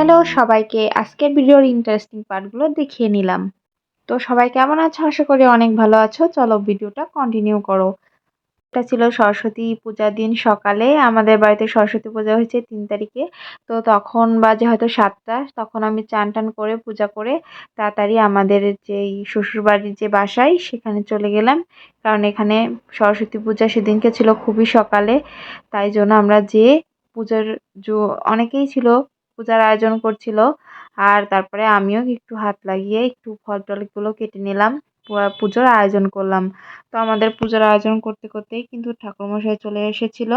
Hello সবাইকে, আজকের ভিডিওর ইন্টারেস্টিং পার্টগুলো দেখিয়ে নিলাম। তো সবাই কেমন আছো? আশা করি অনেক ভালো আছো। চলো ভিডিওটা কন্টিনিউ করো। এটা ছিল সরস্বতী পূজার দিন সকালে। আমাদের বাড়িতে সরস্বতী পূজা হয়েছে 3 তারিখে। তো তখন বাজে হয়তো 7টা। তখন আমি চান টান করে পূজা করে তাড়াতাড়ি আমাদের যেই শ্বশুরবাড়ির যে বাসায় সেখানে চলে গেলাম। কারণ এখানে সরস্বতী পূজা সেদিনকে ছিল খুবই সকালে। তাই জন্য আমরা যে পূজার অনেকেই ছিল, পূজার আয়োজন করছিল। আর তারপরে আমিও একটু হাত লাগিয়ে একটু ফল টলগুলো কেটে নিলাম, পুজোর আয়োজন করলাম। তো আমাদের পূজার আয়োজন করতে করতেই কিন্তু ঠাকুরমশাই চলে এসেছিল।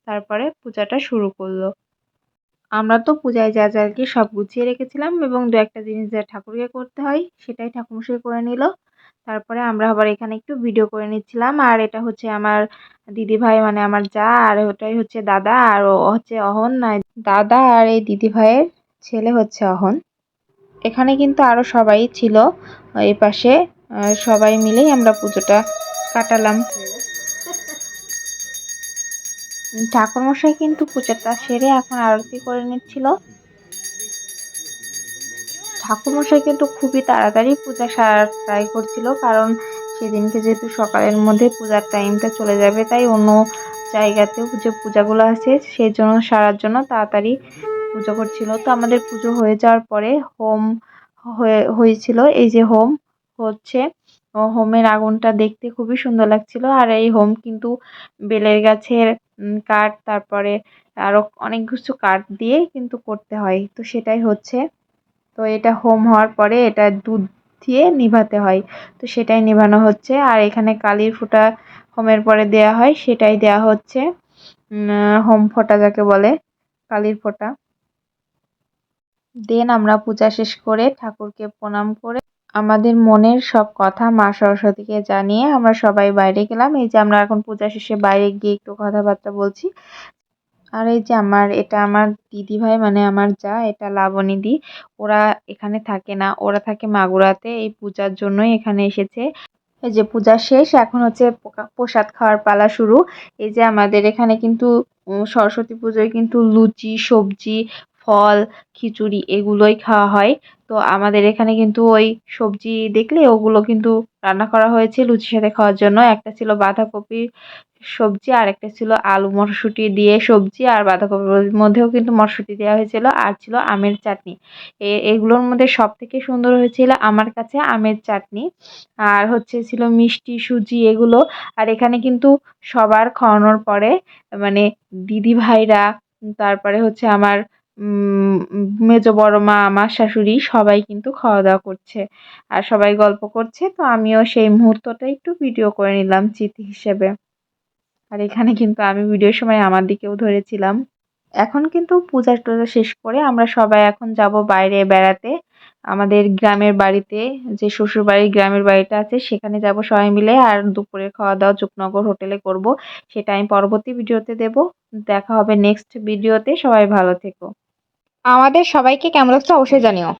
তারপরে পূজাটা শুরু করলো। আমরা তো পূজায় যা যা আর কি সব গুছিয়ে রেখেছিলাম এবং দু একটা জিনিস যা ঠাকুরকে করতে হয় সেটাই ঠাকুরমশাই করে নিল। তারপরে আমরা আবার এখানে একটু ভিডিও করে নিচ্ছিলাম। আর এটা হচ্ছে আমার দিদি ভাই, মানে আমার যা, আর ওটাই হচ্ছে দাদা, আর ও হচ্ছে অহন। না, দাদা আর এই দিদি ভাইয়ের ছেলে হচ্ছে অহন। এখানে কিন্তু আরো সবাই ছিল এই পাশে। সবাই মিলেই আমরা পুজোটা কাটালাম। ঠাকুরমশাই কিন্তু পূজাটা সেরে এখন আরতি করে নিচ্ছিল। ঠাকুরমশাই কিন্তু খুবই তাড়াতাড়ি পূজা সারার ট্রাই করছিল, কারণ সেদিনকে যেহেতু সকালের মধ্যে পূজার টাইমটা চলে যাবে, তাই অন্য জায়গাতেও যে পূজাগুলো আছে সেই জন্য সারার জন্য তাড়াতাড়ি পুজো করছিল। তো আমাদের পুজো হয়ে যাওয়ার পরে হোম হয়েছিল। এই যে হোম হচ্ছে, হোমের আগুনটা দেখতে খুবই সুন্দর লাগছিল। আর এই হোম কিন্তু বেলের গাছের কাঠ, তারপরে আরো অনেক কিছু কাঠ দিয়ে কিন্তু করতে হয়। তো সেটাই হচ্ছে। তো এটা হোম হওয়ার পরে এটা দুধ দিয়ে নিভাতে হয়। তো সেটাই নিভানো হচ্ছে। আর এখানে কালির ফোঁটা হোমের পরে দেয়া হয়, সেটাই দেয়া হচ্ছে। হোম ফোঁটা যাকে বলে, কালির ফোঁটা। দেন আমরা পূজা শেষ করে ঠাকুরকে প্রণাম করে আমাদের মনের সব কথা মা সরস্বতীকে জানিয়ে আমরা সবাই বাইরে গেলাম। এই যে আমরা এখন পূজা শেষে বাইরে গিয়ে একটু কথাবার্তা বলছি। আর এই যে এটা আমার দিদি ভাই, মানে আমার যা, এটা লাবণী দি। ওরা এখানে থাকে না, ওরা থাকে মাগুরাতে। এই পূজার জন্যই এখানে এসেছে। এই যে পূজা শেষ, এখন হচ্ছে প্রসাদ খাওয়ার পালা শুরু। এই যে আমাদের এখানে কিন্তু সরস্বতী পুজোয় কিন্তু লুচি, সবজি, ফল, খিচুড়ি এগুলোই খাওয়া হয়। তো আমাদের এখানে কিন্তু ওই সবজি দেখলে ওগুলো কিন্তু রান্না করা হয়েছে লুচির সাথে খাওয়ার জন্য। একটা ছিল বাঁধাকপির সবজি, আর একটা ছিল আলু মটরশুঁটি দিয়ে সবজি, আর বাঁধাকপির মধ্যেও কিন্তু মটরশুঁটি দেওয়া হয়েছিল, আর ছিল আমের চাটনি। এগুলোর মধ্যে সব থেকে সুন্দর হয়েছিল আমার কাছে আমের চাটনি। আর হচ্ছে ছিল মিষ্টি, সুজি এগুলো। আর এখানে কিন্তু সবার খাওয়ানোর পরে, মানে দিদি ভাইরা, তারপরে হচ্ছে আমার মেজো বড় মা, আমার শাশুড়ি, সবাই কিন্তু খাওয়া দাওয়া করছে আর সবাই গল্প করছে। তো আমিও সেই মুহূর্তটা একটু ভিডিও করে নিলাম স্মৃতি হিসেবে। আর এখানে কিন্তু আমি ভিডিওর সময় আমার দিকেও ধরেছিলাম। এখন কিন্তু পূজা টুজা শেষ করে আমরা সবাই এখন যাব বাইরে বেড়াতে। আমাদের গ্রামের বাড়িতে, যে শ্বশুর বাড়ির গ্রামের বাড়িটা আছে সেখানে যাব সবাই মিলে। আর দুপুরের খাওয়া দাওয়া চুকনগর হোটেলে করব, সেটা আমি পরবর্তী ভিডিওতে দেব। দেখা হবে নেক্সট ভিডিওতে। সবাই ভালো থেকো। আমাদের সবাইকে কেমন লাগছে অবশ্যই জানিও।